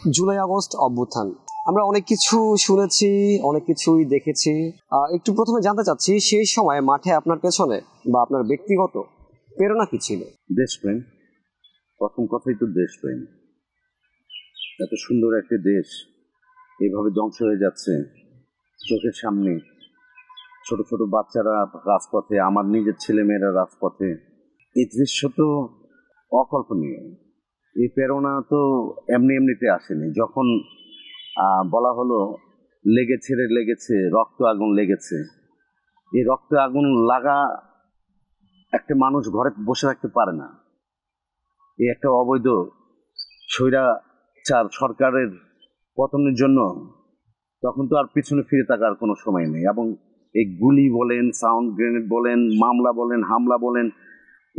July August অভ্যুত্থান আমরা অনেক কিছু শুনেছি, অনেক কিছুই দেখেছি। একটু প্রথমে জানতে চাচ্ছি, সেই সময় মাঠে আপনার পেছনে বা আপনার ব্যক্তিগত প্রেরণা কি ছিল? দেশপ্রেম। প্রথম কথাই তো দেশপ্রেম। এত সুন্দর একটা দেশ এভাবে ধ্বংস হয়ে যাচ্ছে চোখের সামনে। ছোট ছোট বাচ্চারা রাজপথে, আমার নিজের ছেলেমেয়েরা রাজপথে। এই দৃশ্য তো অকল্পনীয়। এই প্রেরণা তো এমনি এমনিতে আসেনি। যখন বলা হলো লেগেছে রে লেগেছে, রক্ত আগুন লেগেছে, এই রক্ত আগুন লাগা একটা মানুষ ঘরে বসে থাকতে পারে না। এই একটা অবৈধ স্বৈরাচার সরকারের পতনের জন্য তখন তো আর পিছনে ফিরে থাকার কোনো সময় নেই। এবং এই গুলি বলেন, সাউন্ড গ্রেনেড বলেন, মামলা বলেন, হামলা বলেন,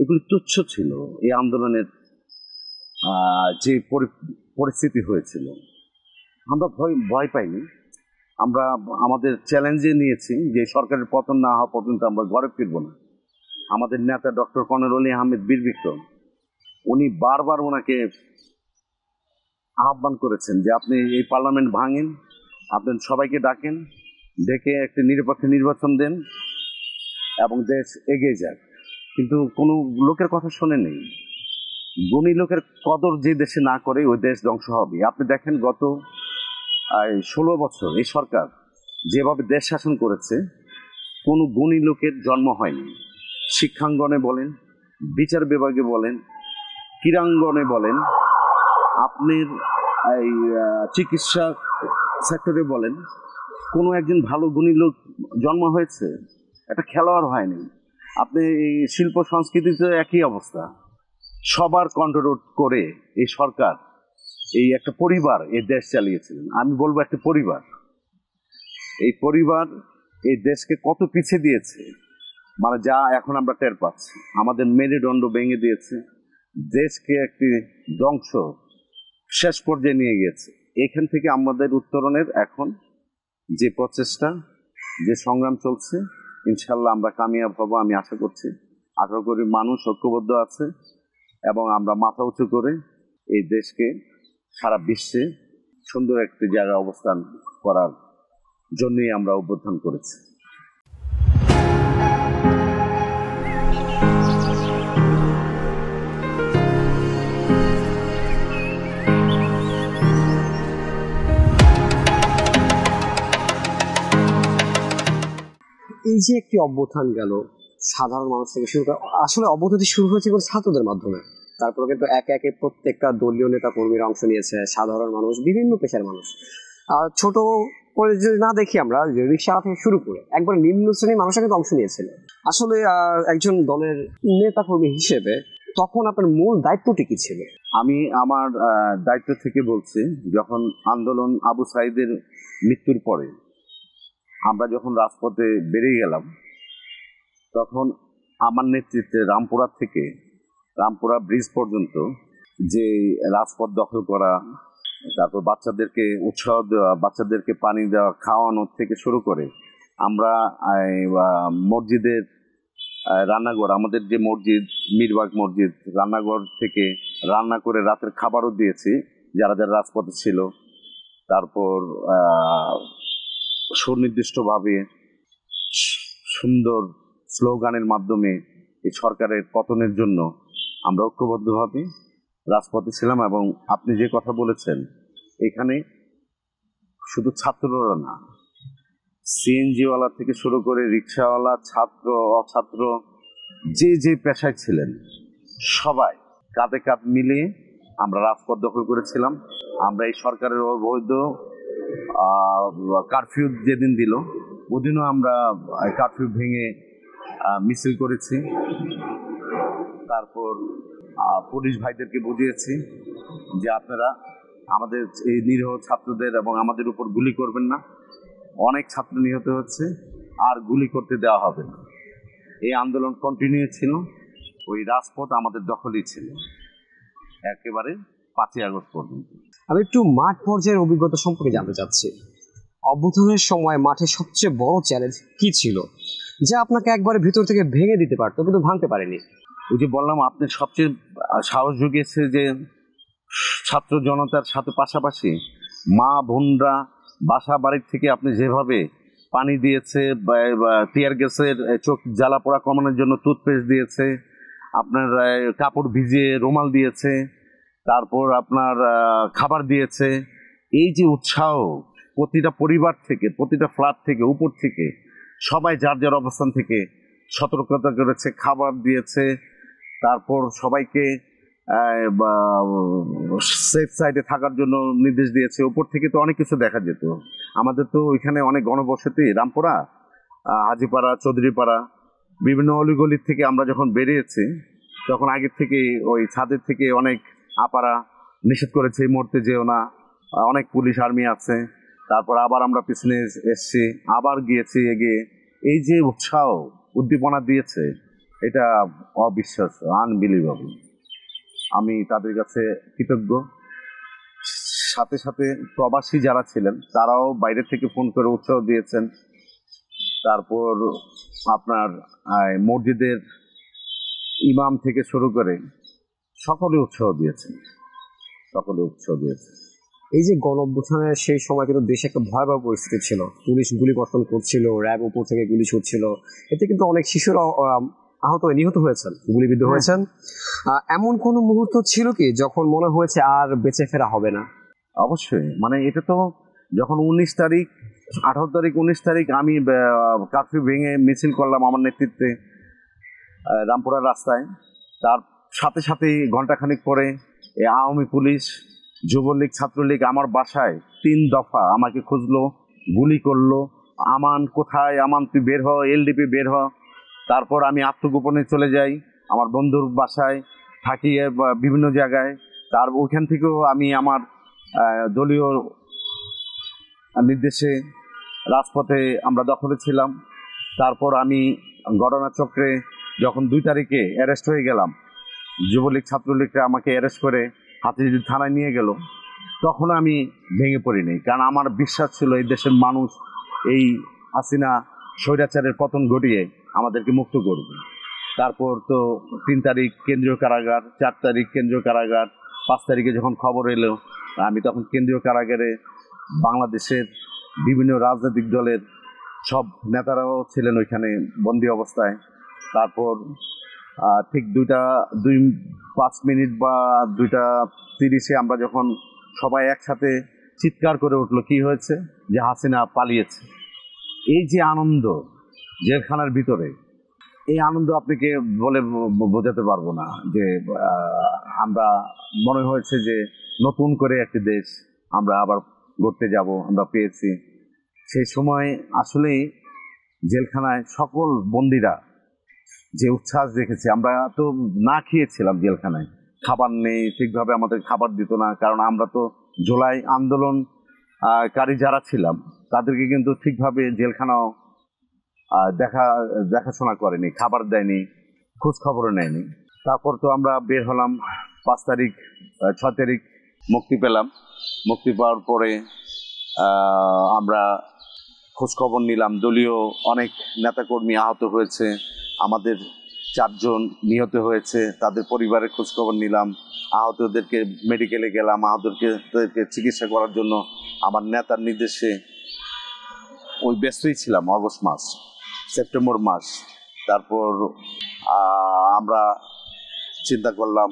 এগুলি তুচ্ছ ছিল এই আন্দোলনের যে পরিস্থিতি হয়েছিল। আমরা ভয় পাইনি। আমরা আমাদের চ্যালেঞ্জে নিয়েছি যে সরকারের পতন না হওয়া পর্যন্ত আমরা ঘরে ফিরব না। আমাদের নেতা ডক্টর কর্নেল অলি আহমেদ বীর বিক্রম, উনি বারবার ওনাকে আহ্বান করেছেন যে আপনি এই পার্লামেন্ট ভাঙেন, আপনি সবাইকে ডাকেন, ডেকে একটি নিরপেক্ষ নির্বাচন দেন এবং দেশ এগিয়ে যাক। কিন্তু কোনো লোকের কথা শোনেনি। গুণী লোকের কদর যে দেশে না করে ওই দেশ ধ্বংস হবে। আপনি দেখেন গত 16 বছর এই সরকার যেভাবে দেশ শাসন করেছে, কোনো গুণী লোকের জন্ম হয়নি। শিক্ষাঙ্গনে বলেন, বিচার বিভাগে বলেন, ক্রীড়াঙ্গনে বলেন, আপনার এই চিকিৎসা সেক্টরে বলেন, কোনো একজন ভালো গুণী লোক জন্ম হয়েছে? একটা খেলোয়াড় হয়নি। আপনি এই শিল্প সংস্কৃতিতে একই অবস্থা। সবার কন্ট্রোল করে এই সরকার, এই একটা পরিবার এই দেশ চালিয়েছিলেন। আমি বলবো একটা পরিবার, এই পরিবার এই দেশকে কত পিছিয়ে দিয়েছে, মানে যা এখন আমরা টের পাচ্ছি। আমাদের মেরুদণ্ড ভেঙে দিয়েছে, দেশকে একটি ধ্বংস শেষ পর্যায়ে নিয়ে গিয়েছে। এখান থেকে আমাদের উত্তরণের এখন যে প্রচেষ্টা, যে সংগ্রাম চলছে, ইনশাল্লাহ আমরা কামিয়াব হব আমি আশা করছি। 18 কোটি মানুষ ঐক্যবদ্ধ আছে এবং আমরা মাথা উঁচু করে এই দেশকে সারা বিশ্বে সুন্দর একটি জায়গায় অবস্থান করার জন্যই আমরা অভ্যুত্থান করেছি। এই যে একটি অভ্যুত্থান গেল, সাধারণ মানুষ থেকে শুরু করে, আসলে অভ্যুত্থানটি শুরু হয়েছে ছাত্রদের মাধ্যমে। তারপরে কিন্তু একে একে প্রত্যেকটা দলীয় নেতা কর্মীরা অংশ নিয়েছে, সাধারণ মানুষ, বিভিন্ন পেশার মানুষ। ছোট করে যদি না দেখি আমরা, রিক্সা থেকে শুরু করে একবার নিম্ন শ্রেণীর মানুষরা কিন্তু অংশ নিয়েছিল। আসলে একজন দলের নেতা কর্মী হিসেবে তখন আপনার মূল দায়িত্বটি কি ছিল? আমি আমার দায়িত্ব থেকে বলছি, যখন আন্দোলন আবু সাইদের মৃত্যুর পরে আমরা যখন রাজপথে বেরিয়ে গেলাম, তখন আমার নেতৃত্বে রামপুরা ব্রিজ পর্যন্ত যে রাজপথ দখল করা, তারপর বাচ্চাদেরকে উৎসাহ দেওয়া, বাচ্চাদেরকে পানি দেওয়া, খাওয়ানো থেকে শুরু করে আমরা মসজিদের রান্নাঘর, আমাদের যে মসজিদ মিরবাগ মসজিদ, রান্নাঘর থেকে রান্না করে রাতের খাবারও দিয়েছি যারা যারা রাজপথে ছিল। তারপর সুনির্দিষ্টভাবে সুন্দর স্লোগানের মাধ্যমে এই সরকারের পতনের জন্য আমরা ঐক্যবদ্ধভাবে রাজপথে ছিলাম। এবং আপনি যে কথা বলেছেন, এখানে শুধু ছাত্ররা না, সিএনজিওয়ালা থেকে শুরু করে রিক্সাওয়ালা, ছাত্র অছাত্র, যে যে পেশায় ছিলেন, সবাই কাঁধে কাঁধ মিলিয়ে আমরা রাজপথ দখল করেছিলাম। আমরা এই সরকারের অবৈধ কারফিউ যেদিন দিল, ওদিনও আমরা কারফিউ ভেঙে মিছিল করেছি। তারপর পুলিশ ভাইদেরকে বুঝিয়েছি যে আপনারা আমাদের এই নিরীহ ছাত্রদের এবং আমাদের উপর গুলি করবেন না, অনেক ছাত্র নিহত হচ্ছে, আর গুলি করতে দেওয়া হবে না। এই আন্দোলন কন্টিনিউ ছিল, ওই রাজপথ আমাদের দখলই ছিল একেবারে 5ই আগস্ট পর্যন্ত। আমি একটু মাঠ পর্যায়ের অভিজ্ঞতা সম্পর্কে জানতে চাচ্ছি। অভ্যুত্থানের সময় মাঠে সবচেয়ে বড় চ্যালেঞ্জ কি ছিল, যা আপনাকে একবারে ভিতর থেকে ভেঙে দিতে পারতো কিন্তু ভাঙতে পারেনি? ওই যে বললাম, আপনি সবচেয়ে সাহস জুগিয়েছে যে ছাত্র জনতার সাথে পাশাপাশি মা বোনরা বাসা বাড়ির থেকে আপনি যেভাবে পানি দিয়েছে, টিয়ার গ্যাসের চোখ জ্বালা পোড়া কমানোর জন্য টুথপেস্ট দিয়েছে, আপনার কাপড় ভিজিয়ে রুমাল দিয়েছে, তারপর আপনার খাবার দিয়েছে, এই যে উৎসাহ প্রতিটা পরিবার থেকে, প্রতিটা ফ্ল্যাট থেকে, উপর থেকে সবাই যার যার অবস্থান থেকে সতর্কতা করেছে, খাবার দিয়েছে, তারপর সবাইকে সেফ সাইডে থাকার জন্য নির্দেশ দিয়েছে। উপর থেকে তো অনেক কিছু দেখা যেত। আমাদের তো ওইখানে অনেক গণবসতি, রামপুরা, হাজিপাড়া, চৌধুরীপাড়া, বিভিন্ন অলিগলির থেকে আমরা যখন বেরিয়েছি তখন আগের থেকে ওই ছাদের থেকে অনেক আপারা নিষেধ করেছে এই মুহূর্তে যেও না, অনেক পুলিশ আর্মি আছে। তারপর আবার আমরা পিছনে এসছি, আবার গিয়েছি এগিয়ে। এই যে উৎসাহ উদ্দীপনা দিয়েছে, এটা অবিশ্বাস্য, আনবিলিভেবল। আমি তাদের কাছে কৃতজ্ঞ। সাথে সাথে প্রবাসী যারা ছিলেন তারাও বাইরে থেকে ফোন করে উৎসাহ দিয়েছেন। তারপর আপনার মসজিদের ইমাম থেকে শুরু করে সকলে উৎসাহ দিয়েছেন, সকলে উৎসাহ দিয়েছেন। এই যে গণ অভ্যুত্থানের সেই সময় কিন্তু দেশে একটা ভয়াবহ পরিস্থিতি ছিল, পুলিশ গুলি বর্ষণ করছিল, র্যাব উপর থেকে গুলি ছুটছিল, এতে কিন্তু অনেক শিশুরা আহত হয়ে নিহত হয়েছেন, গুলিবিদ্ধ হয়েছেন। এমন কোনো মুহূর্ত ছিল কি যখন মনে হয়েছে আর বেঁচে ফেরা হবে না? অবশ্যই, মানে এটা তো যখন 19 তারিখ, 18 তারিখ, 19 তারিখ আমি কারফিউ ভেঙে মিছিল করলাম আমার নেতৃত্বে রামপুরার রাস্তায়, তার সাথে সাথেই ঘন্টাখানিক পরে আওয়ামী পুলিশ, যুবলীগ, ছাত্রলীগ আমার বাসায় 3 দফা আমাকে খুঁজলো, গুলি করলো। আমান কোথায়, আমান তুই বের হ, এলডিপি বের হ। তারপর আমি আত্মগোপনে চলে যাই আমার বন্ধুর বাসায়, থাকি বিভিন্ন জায়গায়। তার ওইখান থেকেও আমি আমার দলীয় নির্দেশে রাজপথে আমরা দখলে ছিলাম। তারপর আমি ঘটনাচক্রে যখন 2 তারিখে অ্যারেস্ট হয়ে গেলাম, যুবলীগ ছাত্রলীগরা আমাকে অ্যারেস্ট করে হাতিঝিল থানায় নিয়ে গেল, তখন আমি ভেঙে পড়িনি। কারণ আমার বিশ্বাস ছিল এই দেশের মানুষ এই হাসিনা স্বৈরাচারের পতন ঘটিয়ে আমাদেরকে মুক্ত করবে। তারপর তো 3 তারিখ কেন্দ্রীয় কারাগার, 4 তারিখ কেন্দ্রীয় কারাগার, 5 তারিখে যখন খবর এলো আমি তখন কেন্দ্রীয় কারাগারে, বাংলাদেশের বিভিন্ন রাজনৈতিক দলের সব নেতারাও ছিলেন ওইখানে বন্দি অবস্থায়। তারপর ঠিক 2:05 বা 2:30 আমরা যখন সবাই একসাথে চিৎকার করে উঠলো কি হয়েছে, যে হাসিনা পালিয়েছে। এই যে আনন্দ জেলখানার ভিতরে, এই আনন্দ আপনাকে বলে বোঝাতে পারবো না। যে আমরা মনে হয়েছে যে নতুন করে একটি দেশ আমরা আবার গড়তে যাব, আমরা পেয়েছি। সেই সময় আসলেই জেলখানায় সকল বন্দীরা যে উচ্ছ্বাস দেখেছে, আমরা তো না খেয়েছিলাম জেলখানায়, খাবার নেই ঠিকভাবে, আমাদের খাবার দিত না। কারণ আমরা তো জুলাই আন্দোলনকারী যারা ছিলাম তাদেরকে কিন্তু ঠিকভাবে জেলখানাও দেখাশোনা করেনি, খাবার দেয়নি, খোঁজ খবরও নেয়নি। তারপর তো আমরা বের হলাম 5 তারিখ, 6 তারিখ মুক্তি পেলাম। মুক্তি পাওয়ার পরে আমরা খোঁজখবর নিলাম, দলীয় অনেক নেতাকর্মী আহত হয়েছে, আমাদের 4 জন নিহত হয়েছে, তাদের পরিবারের খোঁজখবর নিলাম, আহতদেরকে মেডিকেলে গেলাম, আহতদেরকে চিকিৎসা করার জন্য আমার নেতার নির্দেশে ওই ব্যস্তই ছিলাম অগস্ট মাস, সেপ্টেম্বর মাস। তারপর আমরা চিন্তা করলাম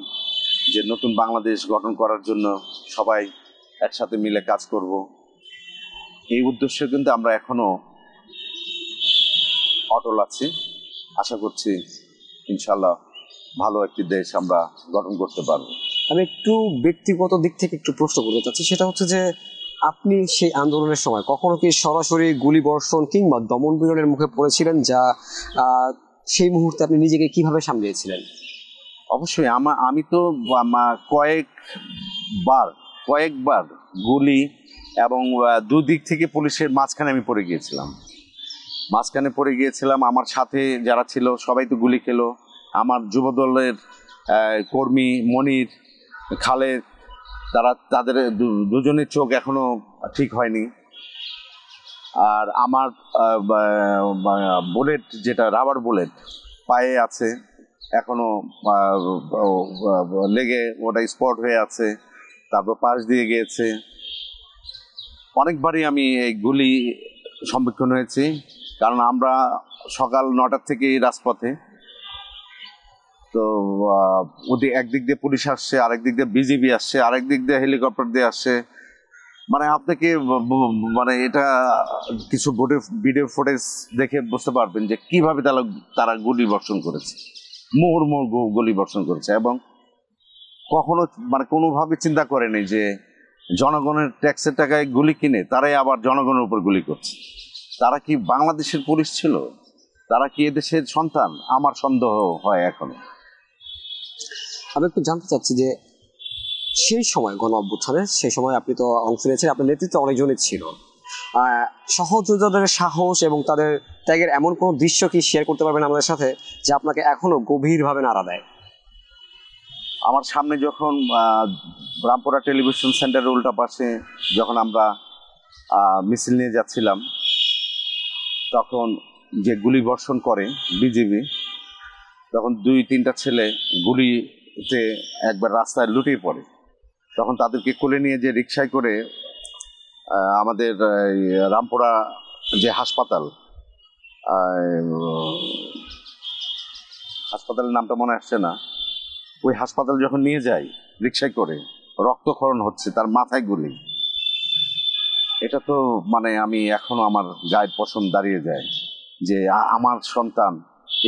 যে নতুন বাংলাদেশ গঠন করার জন্য সবাই একসাথে মিলে কাজ করব। এই উদ্দেশ্যে কিন্তু আমরা এখনো অটল আছি। আশা করছি ইনশাল্লাহ ভালো একটি দেশ আমরা গঠন করতে পারবো। আমি একটু ব্যক্তিগত দিক থেকে একটু প্রশ্ন করতে চাচ্ছি, সেটা হচ্ছে যে আপনি সেই আন্দোলনের সময় কখনো কি সরাসরি গুলি বর্ষণ কিংবা দমন পীড়নের মুখে পড়েছিলেন, যা সেই মুহূর্তে আপনি নিজেকে কিভাবে সামলিয়েছিলেন? অবশ্যই আমি তো কয়েকবার গুলি এবং দুদিক থেকে পুলিশের মাঝখানে আমি পড়ে গিয়েছিলাম। আমার সাথে যারা ছিল সবাই তো গুলি খেলো। আমার যুবদলের কর্মী মনির, খালেদ, তাদের দুজনের চোখ এখনো ঠিক হয়নি। আর আমার বুলেট, যেটা রাবার বুলেট পায়ে আছে, এখনো লেগে ওটা স্পট হয়ে আছে। তারপর পাশ দিয়ে গিয়েছে। অনেকবারই আমি এই গুলি সম্মুখীন হয়েছি, কারণ আমরা সকাল 9টা থেকেই রাজপথে। তো ওদিকে একদিক দিয়ে পুলিশ আসছে, আরেক দিক দিয়ে বিজিবি আসছে, আরেক দিক দিয়ে হেলিকপ্টার দিয়ে আসছে। মানে আপনাকে মানে এটা কিছু ভিডিও ফুটেজ দেখে বুঝতে পারবেন যে কিভাবে তারা গুলি বর্ষণ করেছে, মুহুর্মুহু গুলি বর্ষণ করেছে। এবং কখনো মানে কোনোভাবে চিন্তা করেনি যে জনগণের ট্যাক্সের টাকায় গুলি কিনে তারাই আবার জনগণের উপর গুলি করছে। তারা কি বাংলাদেশের পুলিশ ছিল? তারা কি এদেশের সন্তান? আমার সন্দেহ হয় এখনো। আমি একটু জানতে চাচ্ছি যে সেই সময় গণ অভ্যুত্থানে, সেই সময় আপনি তো অংশ নিয়েছেন, আপনার নেতৃত্বে অনেকজনই ছিল। সহযোদ্ধাদের সাহস এবং তাদের ত্যাগের এমন কোনো দৃশ্য কি শেয়ার করতে পারবেন আমাদের সাথে, যে আপনাকে এখনো গভীরভাবে নাড়া দেয়? আমার সামনে যখন রামপুরা টেলিভিশন সেন্টারের উল্টা পাশে যখন আমরা মিছিল নিয়ে যাচ্ছিলাম, তখন যে গুলি বর্ষণ করে বিজিবি, তখন 2-3টা ছেলে গুলিতে একবার রাস্তায় লুটিয়ে পড়ে। তখন তাদেরকে কোলে নিয়ে যে রিকশায় করে আমাদের রামপুরা যে হাসপাতালের নামটা মনে আসছে না, ওই হাসপাতাল যখন নিয়ে যায় রিকশায় করে, রক্তক্ষরণ হচ্ছে, তার মাথায় গুলি। এটা তো মানে আমি এখনো আমার গায়ের পশম দাঁড়িয়ে যায় যে আমার সন্তান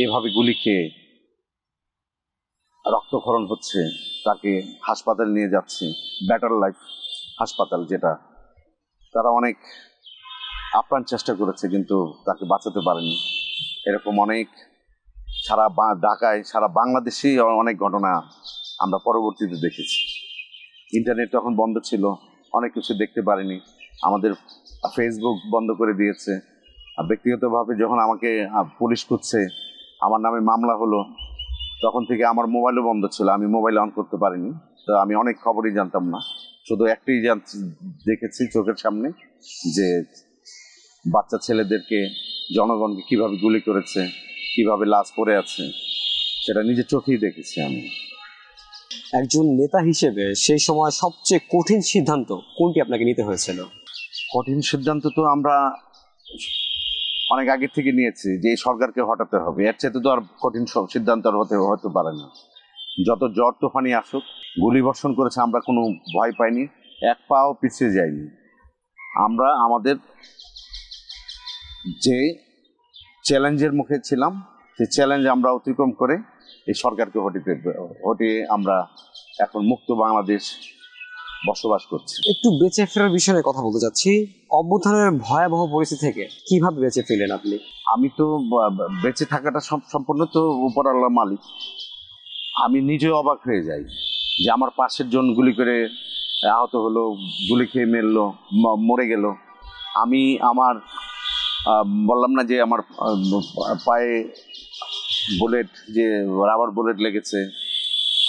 এভাবে গুলি খেয়ে রক্তক্ষরণ হচ্ছে, তাকে হাসপাতাল নিয়ে যাচ্ছে, বেটার লাইফ হাসপাতাল, যেটা তারা অনেক আপ্রাণ চেষ্টা করেছে কিন্তু তাকে বাঁচাতে পারেনি। এরকম অনেক ঢাকায়, সারা বাংলাদেশেই অনেক ঘটনা আমরা পরবর্তীতে দেখেছি। ইন্টারনেট তখন বন্ধ ছিল, অনেক কিছু দেখতে পারিনি। আমাদের ফেসবুক বন্ধ করে দিয়েছে। ব্যক্তিগতভাবে যখন আমাকে পুলিশ খুঁজছে, আমার নামে মামলা হলো, তখন থেকে আমার মোবাইলও বন্ধ ছিল, আমি মোবাইল অন করতে পারিনি। তো আমি অনেক খবরই জানতাম না, শুধু একটাই দেখেছি চোখের সামনে, যে বাচ্চা ছেলেদেরকে, জনগণকে কিভাবে গুলি করেছে, কিভাবে লাশ পড়ে আছে, সেটা নিজের চোখেই দেখেছি আমি। একজন নেতা হিসেবে সেই সময় সবচেয়ে কঠিন সিদ্ধান্ত কোনটি আপনাকে নিতে হয়েছিল? কঠিন সিদ্ধান্ত তো আমরা অনেক আগে থেকে নিয়েছি যে এই সরকারকে হটাতে হবে। এর চেয়ে তো আর কঠিন সব সিদ্ধান্ত আর হতে পারে না। যত ঝড় তুফানি আসুক, গুলি বর্ষণ করেছে, আমরা কোনো ভয় পাইনি, এক পাও পিছিয়ে যাইনি। আমরা আমাদের যে চ্যালেঞ্জের মুখে ছিলাম, সেই চ্যালেঞ্জ আমরা অতিক্রম করে এই সরকারকে হটিয়ে আমরা এখন মুক্ত বাংলাদেশ বসবাস করছি। একটু বেঁচে ফেরার বিষয়ে কথা বলতে চাচ্ছি। অভ্যুত্থানের ভয়াবহ পরিস্থিতি থেকে কিভাবে বেঁচে ফিরলেন আপনি? আমি তো বেঁচে থাকাটা সম্পূর্ণ তো উপর আল্লাহ মালিক। আমি নিজেও অবাক হয়ে যাই যে আমার পাশের জন গুলি করে আহত হলো, গুলি খেয়ে মরে গেল। আমি আমার বললাম না যে আমার পায়ে বুলেট, যে রাবার বুলেট লেগেছে,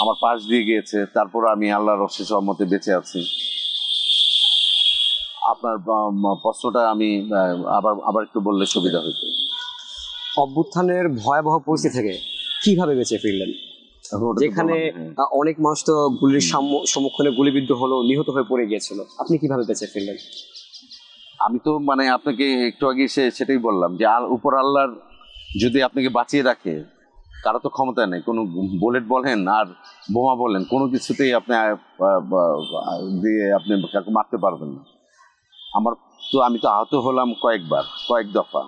আমার পাশ দিয়ে গিয়েছে, তারপর আমি আল্লাহর অশেষ রহমতে বেঁচে আছি। আপনার প্রশ্নটা আমি আবার একটু বললে সুবিধা হতো। অভ্যুত্থানের ভয়াবহ পরিস্থিতি থেকে কিভাবে বেঁচে ফিরলেন, যেখানে অনেক মানুষ তো গুলির সম্মুখীনে গুলিবিদ্ধ হলো, নিহত হয়ে পড়ে গিয়েছিল, আপনি কিভাবে বেঁচে ফিরলেন? আমি তো মানে আপনাকে একটু আগে সেটাই বললাম যে উপর আল্লাহর যদি আপনাকে বাঁচিয়ে রাখে, কারো তো ক্ষমতা নেই। কোনো বুলেট বলেন আর বোমা বলেন, কোনো কিছুতেই আপনি দিয়ে আপনি কাউকে মারতে পারবেন না। আমি তো আহত হলাম কয়েক দফা।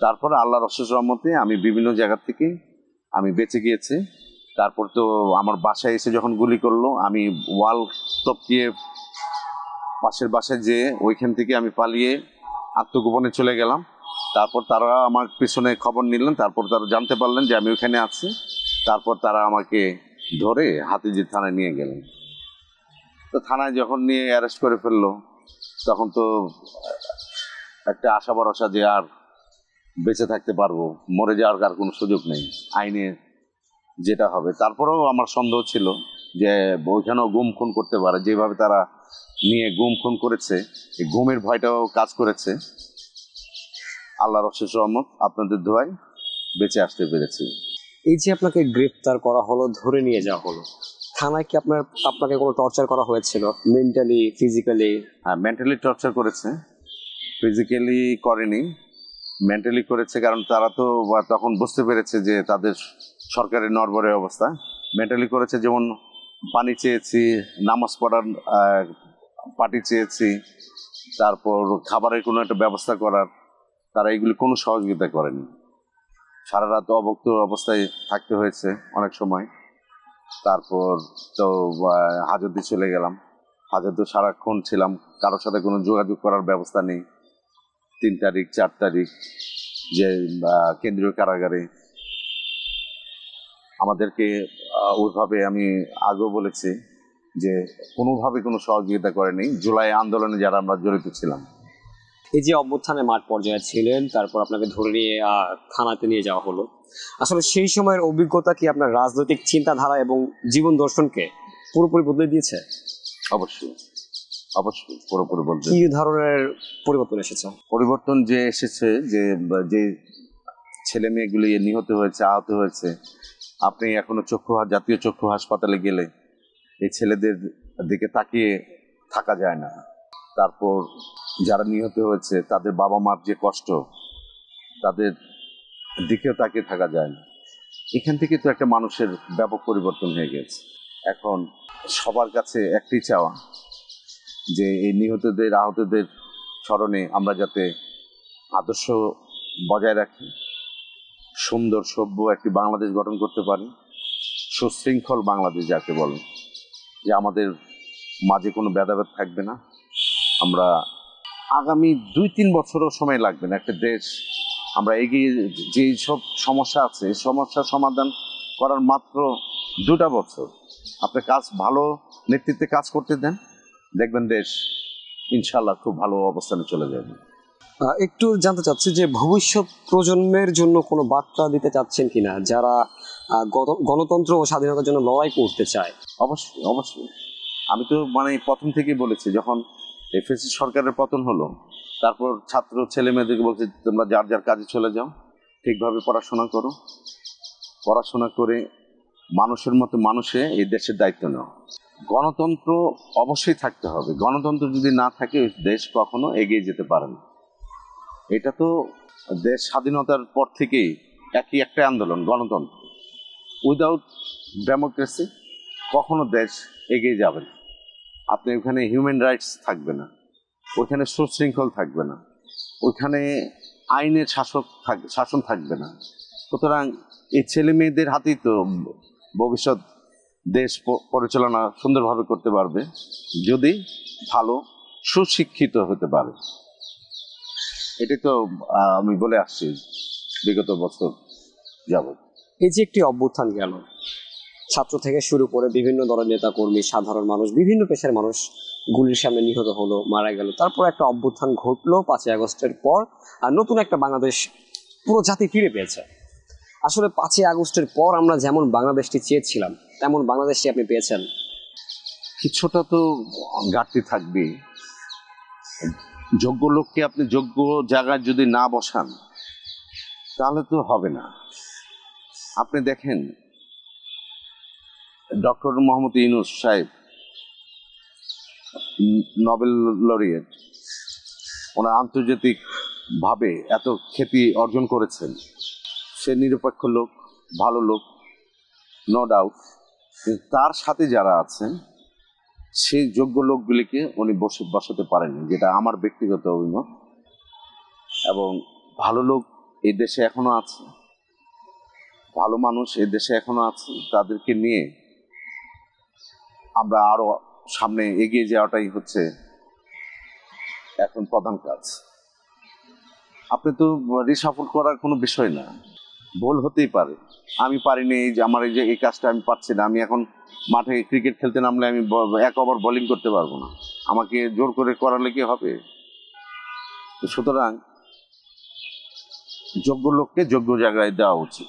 তারপর আল্লাহর অশেষ রহমতে আমি বিভিন্ন জায়গা থেকে আমি বেঁচে গিয়েছি। তারপর তো আমার বাসায় এসে যখন গুলি করলো, আমি ওয়াল টপকিয়ে পাশের বাসায় যেয়ে ওইখান থেকে আমি পালিয়ে আত্মগোপনে চলে গেলাম। তারপর তারা আমার পিছনে খবর নিলেন, তারপর তারা জানতে পারলেন যে আমি ওইখানে আছি। তারপর তারা আমাকে ধরে হাতিঝিল থানায় নিয়ে গেলেন। তো থানায় যখন নিয়ে অ্যারেস্ট করে ফেললো, তখন তো একটা আশা ভরসা যে আর বেঁচে থাকতে পারবো, মরে যাওয়ার আর কোনো সুযোগ নেই, আইনে যেটা হবে। তারপরেও আমার সন্দেহ ছিল যে ওইখানেও গুম খুন করতে পারে, যেভাবে তারা নিয়ে গুম খুন করেছে, এই গুমের ভয়টাও কাজ করেছে। আল্লাহর অশেষ রহমত, আপনাদের দোয়ায় বেঁচে আসতে পেরেছি। এই যে আপনাকে গ্রেফতার করা হলো, ধরে নিয়ে যাওয়া হলো, থানায় কি আপনাকে কোনো টর্চার করা হয়েছিল, মেন্টালি, ফিজিক্যালি? হ্যাঁ, মেন্টালি টর্চার করেছে, ফিজিক্যালি করেনি, মেন্টালি করেছে। কারণ তারা তো তখন বুঝতে পেরেছে যে তাদের সরকারের নড়বড়ে অবস্থা। মেন্টালি করেছে, যেমন পানি চেয়েছি, নামাজ পড়ার পার্টি চেয়েছি, তারপর খাবারের কোনো একটা ব্যবস্থা করার, তারা এগুলি কোনো সহযোগিতা করেনি। সারা রাত অবক্ত অবস্থায় থাকতে হয়েছে অনেক সময়। তারপর তো হাজতে চলে গেলাম, হাজতে সারাক্ষণ ছিলাম, কারোর সাথে কোনো যোগাযোগ করার ব্যবস্থা নেই। 3 তারিখ 4 তারিখ যে কেন্দ্রীয় কারাগারে আমাদেরকে ওইভাবে, আমি আগেও বলেছি যে কোনোভাবে কোনো সহযোগিতা করেনি জুলাই আন্দোলনে যারা আমরা জড়িত ছিলাম। এই যে অভ্যুত্থানে মাঠ পর্যায়ে ছিলেন, তারপর আপনাকে ধরে নিয়ে থানাতে নিয়ে যাওয়া হলো, আসলে সেই সময়ের অভিজ্ঞতা কি আপনার রাজনৈতিক চিন্তাধারা এবং জীবন দর্শনকে পুরোপুরি বদলে দিয়েছে? অবশ্যই, অবশ্যই পুরোপুরি বলতে। কি ধরনের পরিবর্তন এসেছে? পরিবর্তন যে এসেছে, যে যে ছেলে মেয়েগুলি নিহত হয়েছে, আহত হয়েছে, আপনি এখনো জাতীয় চক্ষু হাসপাতালে গেলে এই ছেলেদের দিকে তাকিয়ে থাকা যায় না। তারপর যারা নিহত হয়েছে তাদের বাবা মার যে কষ্ট, তাদের দিকেও তাকিয়ে থাকা যায় না। এখান থেকে তো একটা মানুষের ব্যাপক পরিবর্তন হয়ে গেছে। এখন সবার কাছে একটি চাওয়া যে এই নিহতদের, আহতদের স্মরণে আমরা যাতে আদর্শ বজায় রাখি, সুন্দর সভ্য একটি বাংলাদেশ গঠন করতে পারি, সুশৃঙ্খল বাংলাদেশ যাকে বলে, যে আমাদের মাঝে কোনো ভেদাভেদ থাকবে না। আমরা আগামী 2-3 বছরও সময় লাগবে না, একটা দেশ আমরা এগিয়ে, যে সব সমস্যা আছে এই সমস্যার সমাধান করার মাত্র 2টা বছর। আপনি ভালো নেতৃত্বে কাজ করতে দেন, দেখবেন দেশ ইনশাল্লাহ খুব ভালো অবস্থানে চলে যাবে। একটু জানতে চাচ্ছি যে ভবিষ্যৎ প্রজন্মের জন্য কোনো বার্তা দিতে চাচ্ছেন কিনা, যারা গণতন্ত্র ও স্বাধীনতার জন্য লড়াই করতে চায়? অবশ্যই, অবশ্যই। আমি তো প্রথম থেকেই বলেছি, যখন এফএসি সরকারের পতন হলো, তারপর ছাত্র ছেলে মেয়েদেরকে বলছে তোমরা যার যার কাজে চলে যাও, ঠিকভাবে পড়াশোনা করো, পড়াশোনা করে মানুষের মতো মানুষে এই দেশের দায়িত্ব নাও। গণতন্ত্র অবশ্যই থাকতে হবে, গণতন্ত্র যদি না থাকে দেশ কখনো এগিয়ে যেতে পারে না। এটা তো দেশ স্বাধীনতার পর থেকেই একই একটা আন্দোলন, গণতন্ত্র। উইদাউট ডেমোক্রেসি কখনো দেশ এগিয়ে যাবে না। আপনি ওখানে হিউম্যান রাইটস থাকবে না, ওখানে সুশৃঙ্খল থাকবে না, ওখানে আইনের শাসন থাকবে না। সুতরাং এই ছেলে মেয়েদের হাতেই তো ভবিষ্যৎ দেশ পরিচালনা সুন্দরভাবে করতে পারবে, যদি ভালো সুশিক্ষিত হতে পারে। এটাই তো আমি বলে আসছি বিগত বছর যাবত। এই যে একটি অভ্যুত্থান গেল, ছাত্র থেকে শুরু করে বিভিন্ন দলের নেতা কর্মী, সাধারণ মানুষ, বিভিন্ন পেশার মানুষ গুলির সামনে নিহত হলো, মারা গেল। তারপর একটা অভ্যুত্থান ঘটলো 5ই আগস্টের পর, আর নতুন একটা বাংলাদেশ পুরো জাতি ফিরে পেয়েছে। আসলে 5ই আগস্টের পর আমরা যেমন বাংলাদেশটি চেয়েছিলাম তেমন বাংলাদেশটি আপনি পেয়েছেন? কিছুটা তো ঘাটতি থাকবেই। যোগ্য লোককে আপনি যোগ্য জায়গায় যদি না বসান তাহলে তো হবে না। আপনি দেখেন ডক্টর মোহাম্মদ ইউনূস সাহেব, নোবেল লরিয়েট, ওনার আন্তর্জাতিক ভাবে এত খ্যাতি অর্জন করেছেন। সে নিরপেক্ষ লোক, ভালো লোক, নো ডাউট। কিন্তু তার সাথে যারা আছেন সেই যোগ্য লোকগুলিকে উনি বসাতে পারেননি, যেটা আমার ব্যক্তিগত অভিমত। এবং ভালো লোক এই দেশে এখনো আছে, ভালো মানুষ এই দেশে এখনো আছে, তাদেরকে নিয়ে আমরা আরো সামনে এগিয়ে যাওয়াটাই হচ্ছে এখন প্রধান কাজ। আপনি তো রিসাফল করার কোনো বিষয় না, ভুল হতেই পারে। আমি পারিনি, এই যে আমার এই কাজটা আমি পারছি না, আমি এখন মাঠে ক্রিকেট খেলতে নামলে আমি 1 ওভার বোলিং করতে পারবো না, আমাকে জোর করে করালে কি হবে? সুতরাং যোগ্য লোককে যোগ্য জায়গায় দেওয়া উচিত।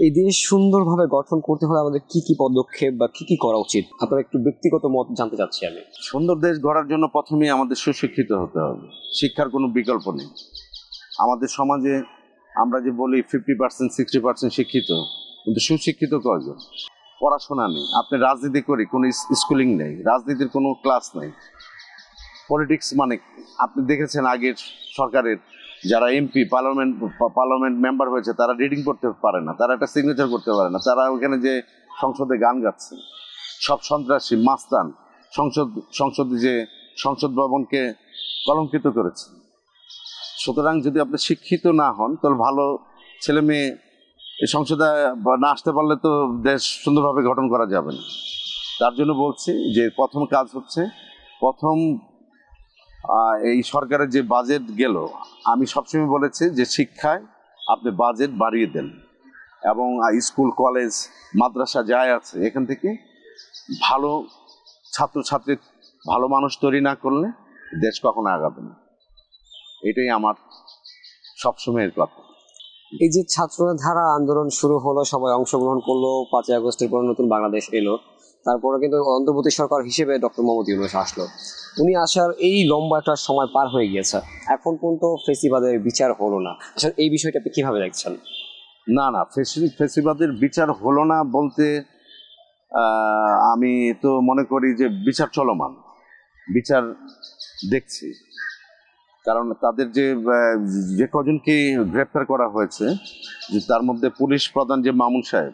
এই দেশ সুন্দরভাবে গঠন করতে হলে আমাদের কি কি পদক্ষেপ বা কি কি করা উচিত, আপনার একটু ব্যক্তিগত মত জানতে চাচ্ছি আমি। সুন্দর দেশ গড়ার জন্য প্রথমেই আমাদের সুশিক্ষিত হতে হবে, শিক্ষার কোনো বিকল্প নেই। আমাদের সমাজে আমরা যে বলি 50% 60% শিক্ষিত, কিন্তু সুশিক্ষিত কয়জন? পড়াশোনা নেই, আপনি রাজনীতি করি, কোনো স্কুলিং নেই, রাজনীতির কোনো ক্লাস নেই। পলিটিক্স মানে আপনি দেখেছেন আগের সরকারের যারা এমপি পার্লামেন্ট মেম্বার হয়েছে তারা রিডিং করতে পারে না, তারা একটা সিগনেচার করতে পারে না, তারা ওখানে যে সংসদে গান গাচ্ছে, সব সন্ত্রাসী মাস্তান সংসদে যে সংসদ ভবনকে কলঙ্কিত করেছে। সুতরাং যদি আপনি শিক্ষিত না হন তাহলে ভালো ছেলে মেয়ে এই সংসদে না আসতে পারলে তো দেশ সুন্দরভাবে গঠন করা যাবে না। তার জন্য বলছি যে প্রথম কাজ হচ্ছে, প্রথম এই সরকারের যে বাজেট গেল, আমি সবসময় বলেছি যে শিক্ষায় আপনি বাজেট বাড়িয়ে দেন এবং স্কুল কলেজ মাদ্রাসা যাই আছে এখান থেকে ভালো ছাত্রছাত্রী ভালো মানুষ তৈরি না করলে দেশ কখনো আগাবে না। এটাই আমার সবসময়ের কথা। এই যে ছাত্র ধারা আন্দোলন শুরু হলো, সবাই অংশগ্রহণ করলো, 5ই আগস্টের পর নতুন বাংলাদেশ এলো, তারপরে কিন্তু অন্তর্বর্তী সরকার হিসেবে ডক্টর মোহাম্মদ ইউনূস আসলো। উনি আসার এই লম্বা একটা সময় পার হয়ে গিয়েছে, এখন পর্যন্ত ফেসিবাদের বিচার হলো না। আসলে এই বিষয়টা আপনি কিভাবে দেখছেন? না, ফেসিবাদের বিচার হলো না বলতে আমি তো মনে করি যে বিচার চলমান, বিচার দেখছি। কারণ তাদের যে কজনকে গ্রেপ্তার করা হয়েছে, যে তার মধ্যে পুলিশ প্রধান যে মামুন সাহেব,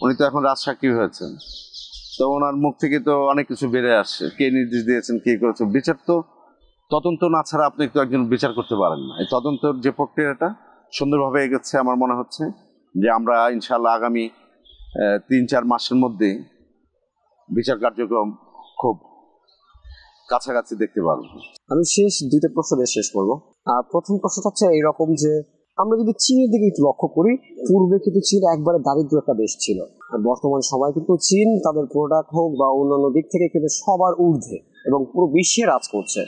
উনি তো এখন রাজসাক্ষী হয়েছেন, তো ওনার মুখ থেকে তো অনেক কিছু বেড়ে আসছে, কে নির্দেশ দিয়েছেন, কে করেছে। বিচার তো তদন্ত না ছাড়া আপনি তো একজন বিচার করতে পারেন না। এই তদন্তের যে প্রক্রিয়াটা সুন্দরভাবে এগোচ্ছে, আমার মনে হচ্ছে যে আমরা ইনশাআল্লাহ আগামী 3-4 মাসের মধ্যে বিচার কার্যক্রম খুব কাছাকাছি দেখতে পারবো। আমি শেষ 2টা প্রশ্ন দিয়ে শেষ করবো। প্রথম প্রশ্নটা হচ্ছে এইরকম যে আমরা যদি চীনের দিকে একটু লক্ষ্য করি, পূর্বে কিন্তু চীন একবারে দারিদ্র একটা দেশ ছিল, আর বর্তমান সময় কিন্তু চীন তাদের প্রোডাক্ট হোক বা অন্যান্য দিক থেকে কিন্তু সবার ঊর্ধ্বে এবং পুরো বিশ্বে রাজ করছে।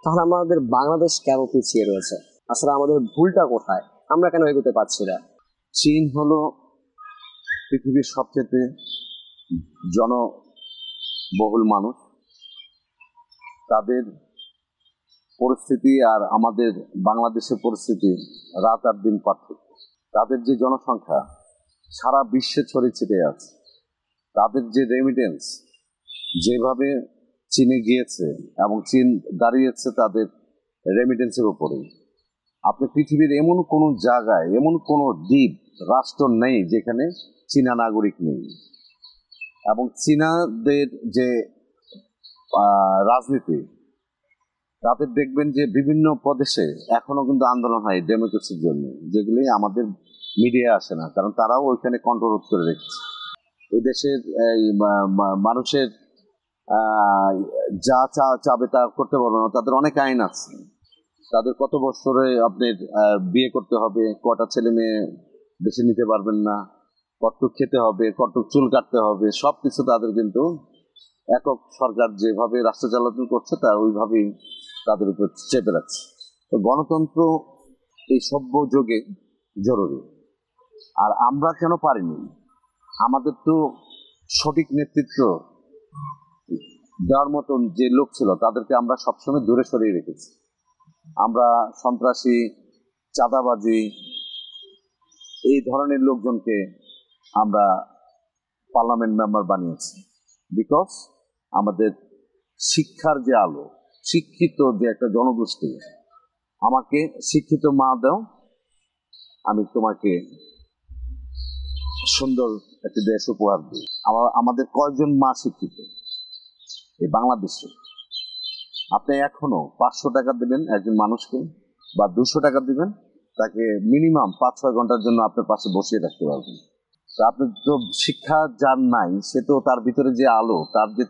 তাহলে আমাদের বাংলাদেশ কেন পিছিয়ে রয়েছে? আসলে আমাদের ভুলটা কোথায়? আমরা কেন এগোতে পারছি না? চীন হলো পৃথিবীর সবচেয়ে জনবহুল মানুষ, তাদের পরিস্থিতি আর আমাদের বাংলাদেশের পরিস্থিতি রাত আর দিন পার্থক্য। তাদের যে জনসংখ্যা সারা বিশ্বে ছড়িয়ে ছিটিয়ে আছে, তাদের যে রেমিটেন্স যেভাবে চীনে গিয়েছে এবং চীন দাঁড়িয়েছে তাদের রেমিটেন্সের উপরে। আপনি পৃথিবীর এমন কোনো জায়গায়, এমন কোনো দ্বীপ রাষ্ট্র নেই যেখানে চীনা নাগরিক নেই। এবং চীনাদের যে রাজনীতি, তাদের দেখবেন যে বিভিন্ন প্রদেশে এখনো কিন্তু আন্দোলন হয় ডেমোক্রেসির জন্য, যেগুলি আমাদের মিডিয়া আসে না, কারণ তারাও ওইখানে কন্ট্রোল করে রেখেছে। ওই দেশের মানুষের যা চাবে তা করতে পারবে না, তাদের অনেক আইন আছে। তাদের কত বছরে আপনার বিয়ে করতে হবে, কটা ছেলে মেয়ে বেশি নিতে পারবেন না, কতটুক খেতে হবে, কতটুক চুল কাটতে হবে, সব কিছু তাদের কিন্তু একক সরকার যেভাবে রাষ্ট্র চালনা করছে তা ওইভাবেই তাদের উপর চেপে রাখছে। তো গণতন্ত্র এই সভ্য যুগে জরুরি। আর আমরা কেন পারিনি? আমাদের তো সঠিক নেতৃত্ব দেওয়ার মতন যে লোক ছিল তাদেরকে আমরা সবসময় দূরে সরিয়ে রেখেছি। আমরা সন্ত্রাসী, চাঁদাবাজি এই ধরনের লোকজনকে আমরা পার্লামেন্ট মেম্বার বানিয়েছি। বিকজ আমাদের শিক্ষার যে আলো, শিক্ষিত যে একটা জনগোষ্ঠী, আমাকে শিক্ষিত মা দাও, আমি তোমাকে সুন্দর একটি দেশ উপহার দিই। আমাদের কয়জন মা শিক্ষিত এই বাংলাদেশে? আপনি এখনো 500 টাকা দেবেন একজন মানুষকে বা 200 টাকা দিবেন, তাকে মিনিমাম 5-6 ঘন্টার জন্য আপনার পাশে বসিয়ে রাখতে পারবেন। তো আপনি তো শিক্ষা যার নাই, সে তো তার ভিতরে যে আলো, তার যে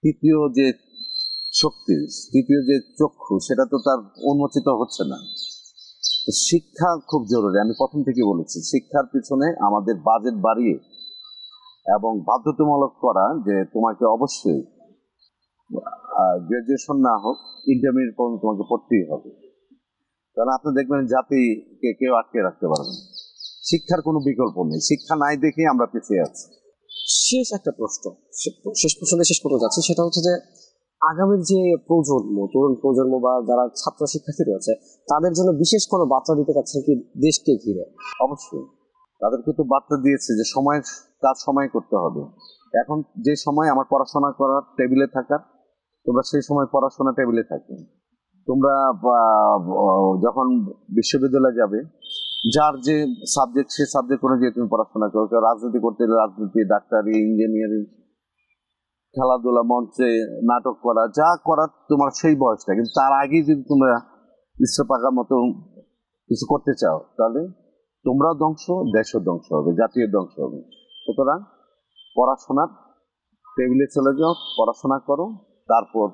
তৃতীয় যে শক্তি, তৃতীয় যে চক্ষু, সেটা তো তার উন্মোচিত হচ্ছে না। শিক্ষা খুব জরুরি। আমি প্রথম থেকে বলেছি, শিক্ষার পিছনে আমাদের বাজেট বাড়িয়ে এবং বাধ্যতামূলক করা যে তোমাকে অবশ্যই গ্রাজুয়েশন না হোক ইন্টারমিডিয়েট পর্যন্ত তোমাকে পড়তেই হবে। কারণ আপনি দেখবেন জাতিকে কেউ আটকে রাখতে পারবেন। শিক্ষার কোনো বিকল্প নেই, শিক্ষা নাই দেখেই আমরা পিছিয়ে আছি। শেষ একটা প্রশ্ন, শেষ প্রশ্নটা শেষ করতে যাচ্ছি, সেটা হচ্ছে যে আগামীর যে প্রজন্ম, তরুণ প্রজন্ম বা যারা ছাত্র শিক্ষার্থী রয়েছে, তাদের জন্য বিশেষ কোনো বার্তা দিতে চাচ্ছেন কি দেশকে ঘিরে? অবশ্যই তাদেরকে তো বার্তা দিয়েছে যে সময়ের কাজ সময় করতে হবে, এখন যে সময় আমার পড়াশোনা করার টেবিলে থাকার, তোমরা সেই সময় পড়াশোনা টেবিলে থাকবে। তোমরা যখন বিশ্ববিদ্যালয়ে যাবে, যার যে সাবজেক্ট সে সাবজেক্ট অনুযায়ী তুমি পড়াশোনা করো। কেউ রাজনীতি করতে হলে রাজনীতি, ডাক্তারি, ইঞ্জিনিয়ারিং, খেলাধুলা, মঞ্চে নাটক করা, যা করার তোমার সেই বয়সটা। কিন্তু তার আগে যদি তোমরা ইচ্ছাপাকার মতো কিছু করতে চাও, তাহলে তোমরাও ধ্বংস, দেশও ধ্বংস হবে, জাতীয় ধ্বংস হবে। সুতরাং পড়াশোনার টেবিলে চলে যাও, পড়াশোনা করো, তারপর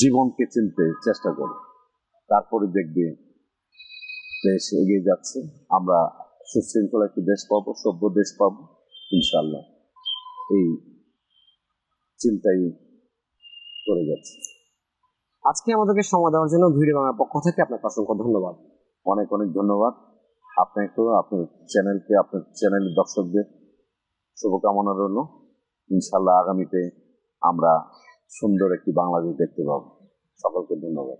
জীবনকে চিনতে চেষ্টা করো। তারপরে দেখবে দেশ এগিয়ে যাচ্ছে, আমরা সুশৃঙ্খল একটি দেশ পাবো, সভ্য দেশ পাবো ইনশাল্লাহ। এই চিন্তাই করে যাচ্ছে। আজকে আমাদেরকে সময় দেওয়ার জন্য ভিডিও বাংলার পক্ষ থেকে আপনাকে অসংখ্য ধন্যবাদ। অনেক অনেক ধন্যবাদ আপনাকে, আপনার চ্যানেলকে, আপনার চ্যানেলের দর্শকদের শুভকামনা রইল। ইনশাল্লাহ আগামীতে আমরা সুন্দর একটি বাংলাদেশ দেখতে পাবো। সকলকে ধন্যবাদ।